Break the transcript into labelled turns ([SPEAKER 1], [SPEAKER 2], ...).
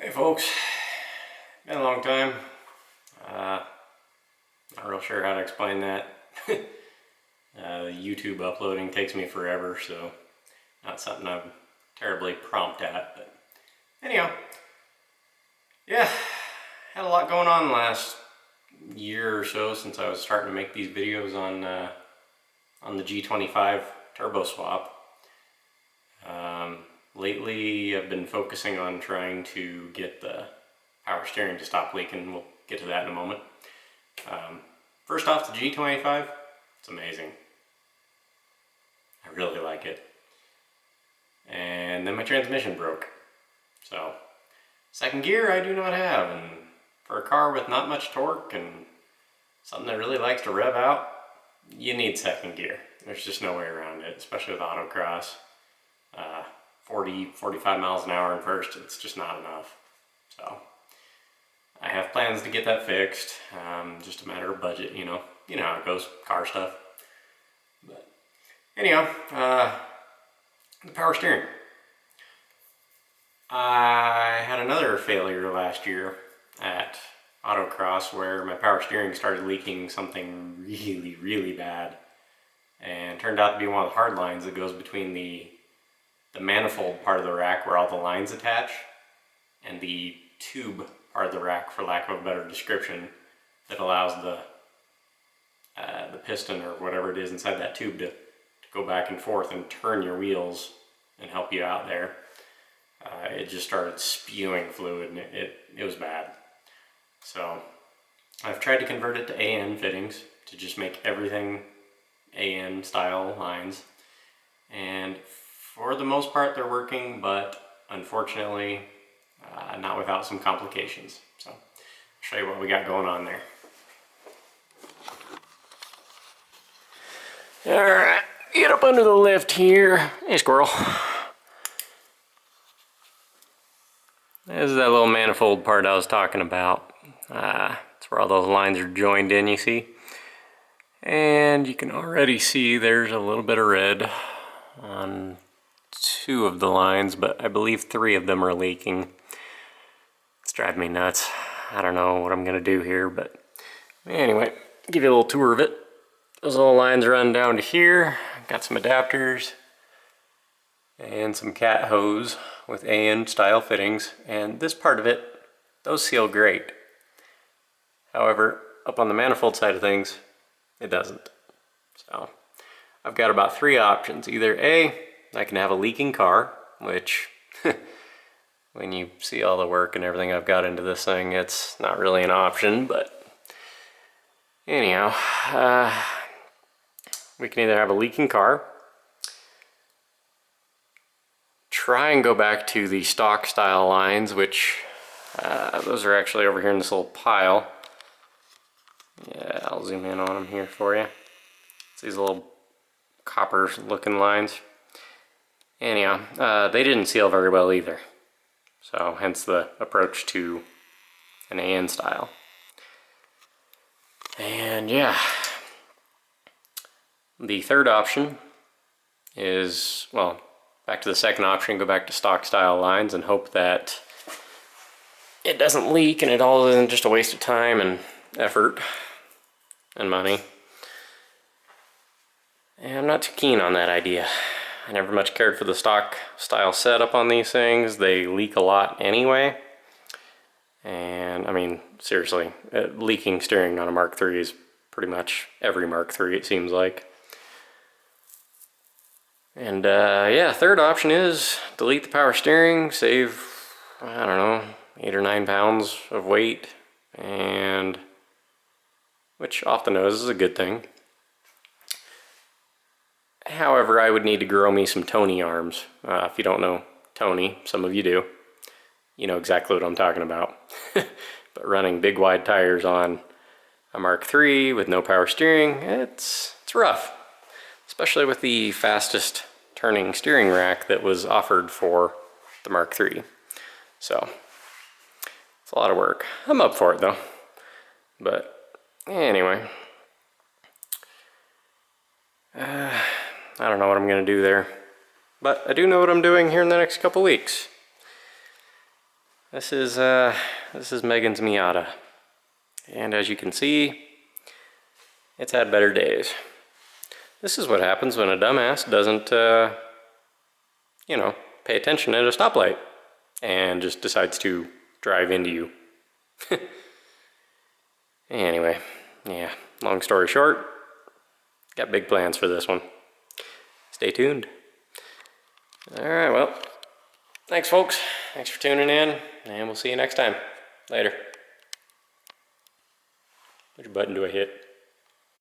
[SPEAKER 1] Hey folks, been a long time. Not real sure how to explain that. YouTube uploading takes me forever, so not something I'm terribly prompt at. But anyhow, yeah, had a lot going on the last year or so since I was starting to make these videos on the G25 turbo swap. Lately, I've been focusing on trying to get the power steering to stop leaking. We'll get to that in a moment. First off, the G25, it's amazing. I really like it. And then my transmission broke. So, second gear I do not have, and for a car with not much torque and something that really likes to rev out, you need second gear. There's just no way around it, especially with autocross. 45 miles an hour in first, it's just not enough. So I have plans to get that fixed, just a matter of budget, you know how it goes, car stuff. But anyhow, the power steering. I had another failure last year at autocross where my power steering started leaking something really bad, and turned out to be one of the hard lines that goes between the manifold part of the rack where all the lines attach, and the tube part of the rack, for lack of a better description, that allows the piston or whatever it is inside that tube to go back and forth and turn your wheels and help you out there. It just started spewing fluid, and it was bad. So I've tried to convert it to AN fittings to just make everything AN style lines, and for the most part they're working, but unfortunately not without some complications. So I'll show you what we got going on there. Alright, get up under the lift here. Hey squirrel. This is that little manifold part I was talking about. That's where all those lines are joined in, you see. And you can already see there's a little bit of red on 2 of the lines, but I believe 3 of them are leaking. It's driving me nuts. I don't know what I'm gonna do here, but anyway, give you a little tour of it. Those little lines run down to here. Got some adapters and some cat hose with AN style fittings, and this part of it, those seal great. However, up on the manifold side of things, it doesn't. So I've got about 3 options. Either A, I can have a leaking car, which when you see all the work and everything I've got into this thing, it's not really an option, but anyhow, we can either have a leaking car, try and go back to the stock style lines, which those are actually over here in this little pile. Yeah, I'll zoom in on them here for you. It's these little copper looking lines. Anyhow, they didn't seal very well either. So hence the approach to an AN style. And yeah, the third option is, well, back to the second option, go back to stock style lines and hope that it doesn't leak and it all isn't just a waste of time and effort and money. And I'm not too keen on that idea. I never much cared for the stock style setup on these things. They leak a lot anyway. And I mean, seriously, leaking steering on a Mark III is pretty much every Mark III, it seems like. And yeah, third option is delete the power steering, save, I don't know, 8 or 9 pounds of weight, and which off the nose is a good thing. However, I would need to grow me some Tony arms. If you don't know Tony, some of you do, you know exactly what I'm talking about. But running big wide tires on a Mark III with no power steering, it's rough. Especially with the fastest turning steering rack that was offered for the Mark III. So, it's a lot of work. I'm up for it though. But anyway. I don't know what I'm going to do there. But I do know what I'm doing here in the next couple weeks. This is Megan's Miata. And as you can see, it's had better days. This is what happens when a dumbass doesn't, you know, pay attention at a stoplight and just decides to drive into you. Anyway, yeah, long story short, got big plans for this one. Stay tuned. Alright, well, thanks folks. Thanks for tuning in, and we'll see you next time. Later. Which button do I hit?